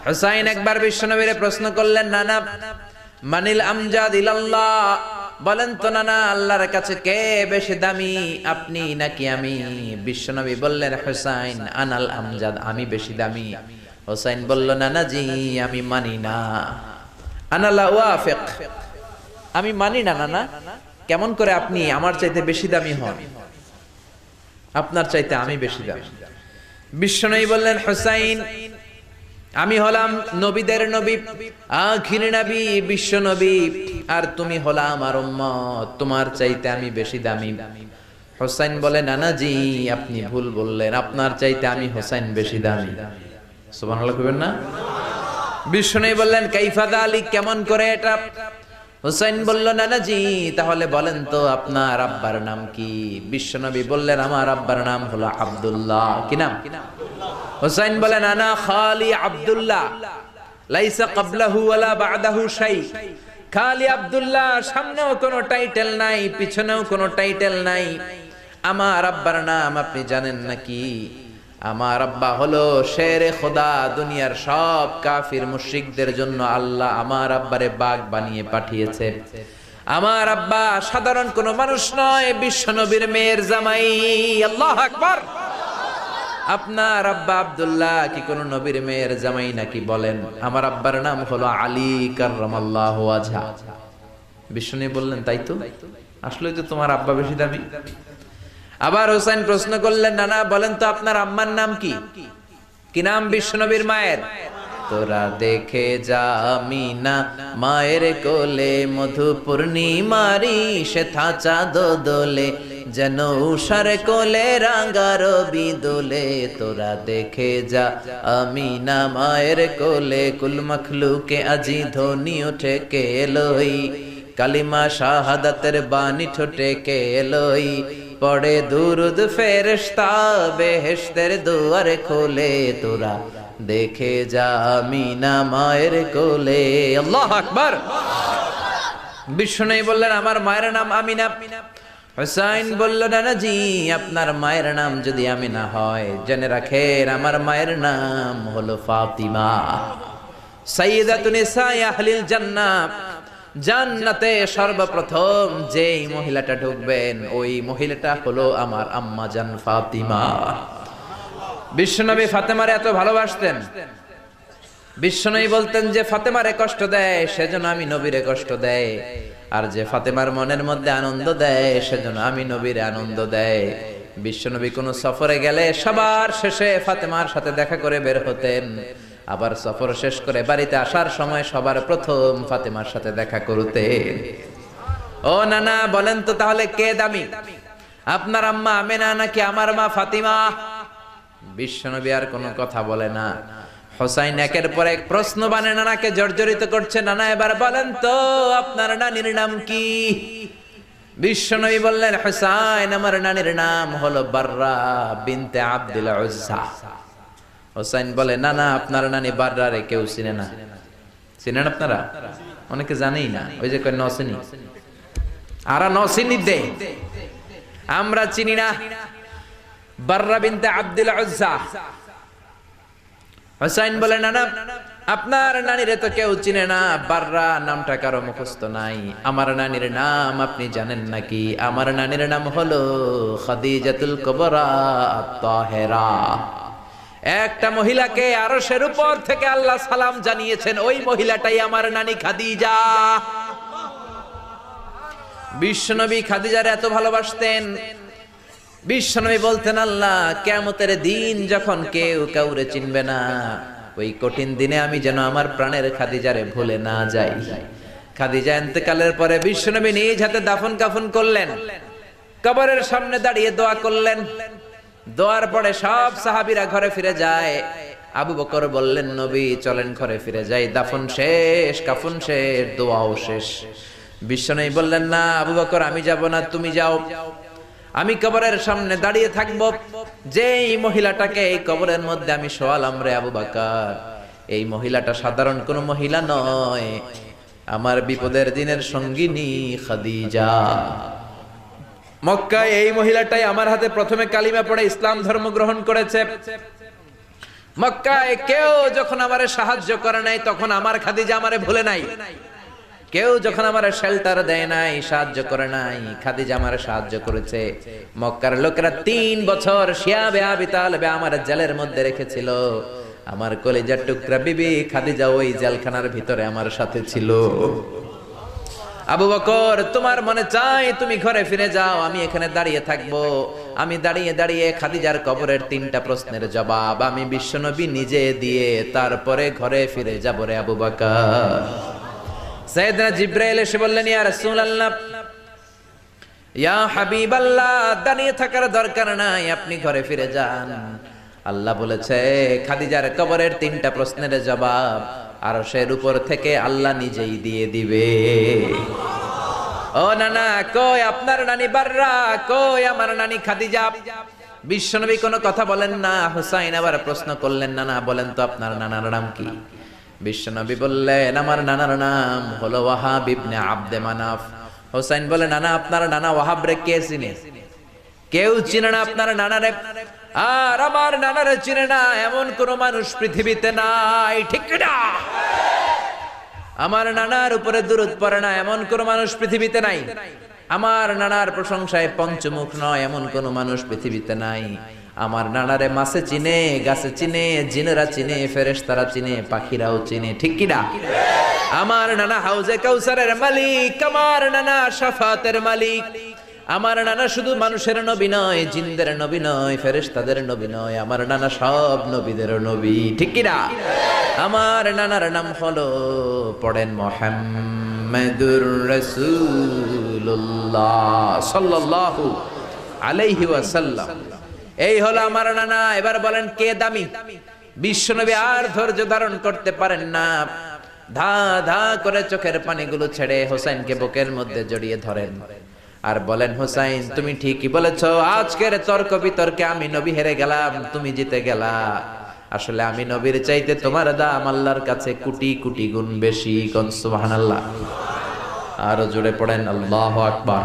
হুসাইন একবার বিশ্বনবীরে প্রশ্ন করলেন, নানা মানিল আমজাদ ইলাল্লাহ, বলেন তো নানা আল্লাহর কাছে কে বেশি দামি, আপনি নাকি আমি? বিশ্বনবী বললেন, হুসাইন আনাল আমজাদ, আমি বেশি দামি। হুসাইন বলল, নানা জি আমি মানি না, আনা লা ওয়াফিক, আমি মানি না নানা। কেমন করে আপনি আমার চাইতে বেশি দামি হন? আপনার চাইতে আমি বেশি দামি। বিশ্বনবী বললেন, হুসাইন আমি হলাম নবীদের নবী, আখির নবী বিশ্ব নবী, আর তুমি হলা আমার উম্মত, তোমার চাইতে আমি বেশি দামি। হুসাইন বলে, নানা জি আপনি ভুল বললেন, আপনার চাইতে আমি হুসাইন বেশি দামি। সুবহানাল্লাহ কইবেন না? বিশ্বনবী বললেন, কাইফা যালিক, কেমন করে এটা? হুসাইন বলল, নানা জি তাহলে বলেন তো আপনার আব্বার নাম কি? বিশ্বনবী বললেন, আমার আব্বার নাম হলো আব্দুল্লাহ। কি নাম? হুসাইন বলেন, আনা খালি আব্দুল্লাহ, লাইসা ক্বাবলাহু ওয়ালা বা'দাহু শাই। খালি আব্দুল্লাহ, সামনেও কোনো টাইটেল নাই, পিছনেও কোনো টাইটেল নাই। আমার আব্বার নাম আপনি জানেন নাকি? আমার আব্বা হলো শেরে খোদা, দুনিয়ার সব কাফির মুশরিকদের জন্য আল্লাহ আমার আব্বারে বাগ বানিয়ে পাঠিয়েছে। আমার আব্বা সাধারণ কোনো মানুষ নয়, বিশ্বনবীর মেয়ের জামাই। আল্লাহু আকবার। আপনার আব্বা আব্দুল্লাহ কি কোন নবীর মেয়ের জামাই নাকি? বলেন। আমার আব্বার নাম হলো আলী কাররামাল্লাহু ওয়াজহা। বিশ্বনবী বললেন, তাই তো, আসলে তো তোমার আব্বা বেশি দামি। আবার হুসাইন প্রশ্ন করলেন, নানা বলেন তো আপনার আম্মার নাম কি? কি নাম বিশ্বনবীর মায়ের? তোরা দেখে যা আমিনা মায়ের কোলে, মধু পূর্ণিমারি সেথা চাঁদ দোলে, যেন উষার কোলে রাঙা রবি দোলে। তোরা দেখে যা আমিনা মায়ের কোলে, কুল মখলুকে আজি ধ্বনি ওঠে কে এলোই, কালিমা শাহাদাতের বাণী ঠোঁটে কে এলোই, পড়ে দুরুদ ফেরেশতা বেহেশতের দুয়ার খোলে। তোরা দেখে যা আমিনা মায়ের কোলে। আল্লাহু আকবার। বিশ্বনবী বললেন, আমার মায়ের নাম আমিনা। হুসাইন বলল, নানা জি আপনার মায়ের নাম যদি আমিনা হয়, জেনে রাখেন আমার মায়ের নাম হলো ফাতিমা, সাইয়্যিদাতুন নিসাই আহলিল জান্নাহ। জান্নাতে সর্বপ্রথম যেই মহিলাটা ঢুকবেন, ওই মহিলাটা হলো আমার আম্মা জান ফাতিমা। বিশ্বনবী ফাতেমারে এত ভালোবাসতেন, বিশ্বনবী বলতেন যে ফাতেমারে কষ্ট দেয় সেজন্য আমি নবীরে কষ্ট দেয়, আর যে ফাতেমার মনের মধ্যে আনন্দ দেয় সেজন্য আমি নবীরে আনন্দ দেয়। বিশ্বনবী কোনো সফরে গেলে সবার শেষে ফাতেমার সাথে দেখা করে বের হতেন, আবার সফর শেষ করে বাড়িতে আসার সময় সবার প্রথম ফাতেমার সাথে দেখা করতেন। ও নানা বলেন তো তাহলে কে দামি, আপনার আম্মা আমেনা নাকি আমার মা ফাতিমা? বিশ্বনবী আর কোনো কথা বলে না। হুসাইন একের পর এক প্রশ্ন বানে নানাকে জর্জরিত করছে। নানা এবার বলেন তো আপনার নানির নাম কি? বিশ্বনবী বললেন, হুসাইন আমার নানির নাম হলো বাররা বিনতে আব্দুল উজ্জা। হুসাইন বলে, নানা আপনার নানি বাররা রে কেউ চিনে না। চিনেন আপনারা? অনেকে জানেই না, ওই যে কয় নসিনি, আরা নসিনি দে, আমরা চিনি না বাররা বিনতে আব্দুল উজ্জা। হুসাইন বলে, নানা আপনার নানিরে তো কেউ চিনে না, বাররা নামটা কারো মুখস্থ নাই। আমার নানির নাম আপনি জানেন নাকি? আমার নানির নাম হলো খাদিজাতুল কুবরা আত-তাহেরা। একটা মহিলাকে আরশের উপর থেকে আল্লাহ সালাম জানিয়েছেন, ওই মহিলাটাই আমার নানি খাদিজা। বিশ্বনবী খাদিজার এত ভালোবাসতেন, বিশ্বনবী বলতেন, আল্লাহ কিয়ামতের দিন যখন কেউ কাউরে চিনবে না, ওই কঠিন দিনে আমি যেন আমার প্রাণের খাদিজারে ভুলে না যাই। খাদিজা ইন্তেকালের পরে বিশ্বনবী নিজ হাতে দাফন কাফন করলেন, কবরের সামনে দাঁড়িয়ে দোয়া করলেন। দোয়ার পরে সব সাহাবীরা ঘরে ফিরে যায়। আবু বকর বললেন, নবী চলেন ঘরে ফিরে যাই, দাফন শেষ, কাফন শেষ, দোয়াও শেষ। বিশ্বনবী বললেন, না আবু বকর আমি যাব না, তুমি যাও, আমি কবরের সামনে দাঁড়িয়ে থাকব। যেই মহিলাটাকে এই কবরের মধ্যে আমি শোয়ালাম রে আবু বকর, এই মহিলাটা সাধারণ কোন মহিলা নয়, আমার বিপদের দিনের সঙ্গিনী খাদিজা। মক্কায় এই মহিলাটাই আমার হাতে প্রথমে কালিমা পড়ে ইসলাম ধর্ম গ্রহণ করেছে। মক্কায় কেউ যখন আমারে সাহায্য করে নাই তখন আমার খাদিজা আমারে ভুলে নাই। কেউ যখন আমারে শেল্টার দেয় নাই, সাহায্য করে নাই, খাদিজা আমারে সাহায্য করেছে। মক্কার লোকেরা 3 বছর শিয়াবে আবি তালেবে আমার জেলের মধ্যে রেখেছিল। আমার কলিজার টুকরা বিবি খাদিজা ওই জেলখানার ভিতরে আমার সাথে ছিল। আবু বকর, তোমার মনে চাই তুমি ঘরে ফিরে যাও, আমি এখানে দাঁড়িয়ে থাকবো। আমি দাঁড়িয়ে দাঁড়িয়ে খাদিজার কবরের 3টা প্রশ্নের জবাব আমি বিশ্বনবী নিজে দিয়ে তারপরে ঘরে ফিরে যাব রে আবু বকর। সাইয়েদনা জিবরাইল এসে বললেন, ইয়া রাসূলুল্লাহ, ইয়া হাবিবাল্লাহ, দাঁড়িয়ে থাকার দরকার নাই, আপনি ঘরে ফিরে যান। আল্লাহ বলেছে খাদিজার কবরের 3টা প্রশ্নের জবাব আরশের উপর থেকে আল্লাহ নিজেই দিয়ে দিবে। ও নানা, কই আপনার নানি বাররা, কই আমার নানি খাদিজা? বিশ্বনবী কোনো কথা বলেন না। হুসাইন আবার প্রশ্ন করলেন, নানা বলেন তো আপনার নানার নাম কি? বিশ্বনবী বললেন, আমার নানার নাম হলো ওয়াহাব ইবনে আব্দে মানাফ। হুসাইন বলে, নানা আপনার নানা ওয়াহাব রে কে চিনে? কেউ চিনে না আপনার নানারে। আর আমার নানারে চিনে না এমন কোন মানুষ পৃথিবীতে নাই, ঠিক না? আমার নানার উপরে দুরূদ পড়ে না এমন কোন মানুষ পৃথিবীতে নাই। আমার নানার প্রশংসায় পঞ্চমুখ নয় এমন কোন মানুষ পৃথিবীতে নাই। আমার নানারে মাছে চিনে, গাছে চিনে, জিনেরা চিনে, ফেরেশতারা চিনে, পাখিরাও চিনে, ঠিক কি না? আমার নানা হাউজে কাউসারের মালিক, আমার নানা শাফাতের মালিক। আমার নানা শুধু মানুষের নবী নয়, জিনদের নবী নয়, ফেরেশতাদের নবী নয়, আমার নানা সব নবীদের নবী, ঠিক কি না? আমার নানার নাম হলো, পড়েন, মুহাম্মাদুর রাসূলুল্লাহ সাল্লাল্লাহু আলাইহি ওয়াসাল্লাম। এই হলো আমার নানা। এবার বলেন কে দামি? বিশ্বনবী আর ধৈর্য ধারণ করতে পারেন না, ধা ধা করে চোখের পানিগুলো ছেড়ে হোসেনকে বুকের মধ্যে জড়িয়ে ধরেন আর বলেন, হোসাইন তুমি ঠিকই বলেছো, আজকের তর্ক বিতর্কে আমি নবী হেরে গেলাম, তুমি জিতে গেলা। আসলে আমি নবীর চাইতে তোমার দাম আল্লাহর কাছে কোটি কোটি গুণ বেশি। কোন সুবহানাল্লাহ। আরো জোরে পড়েন আল্লাহু আকবার।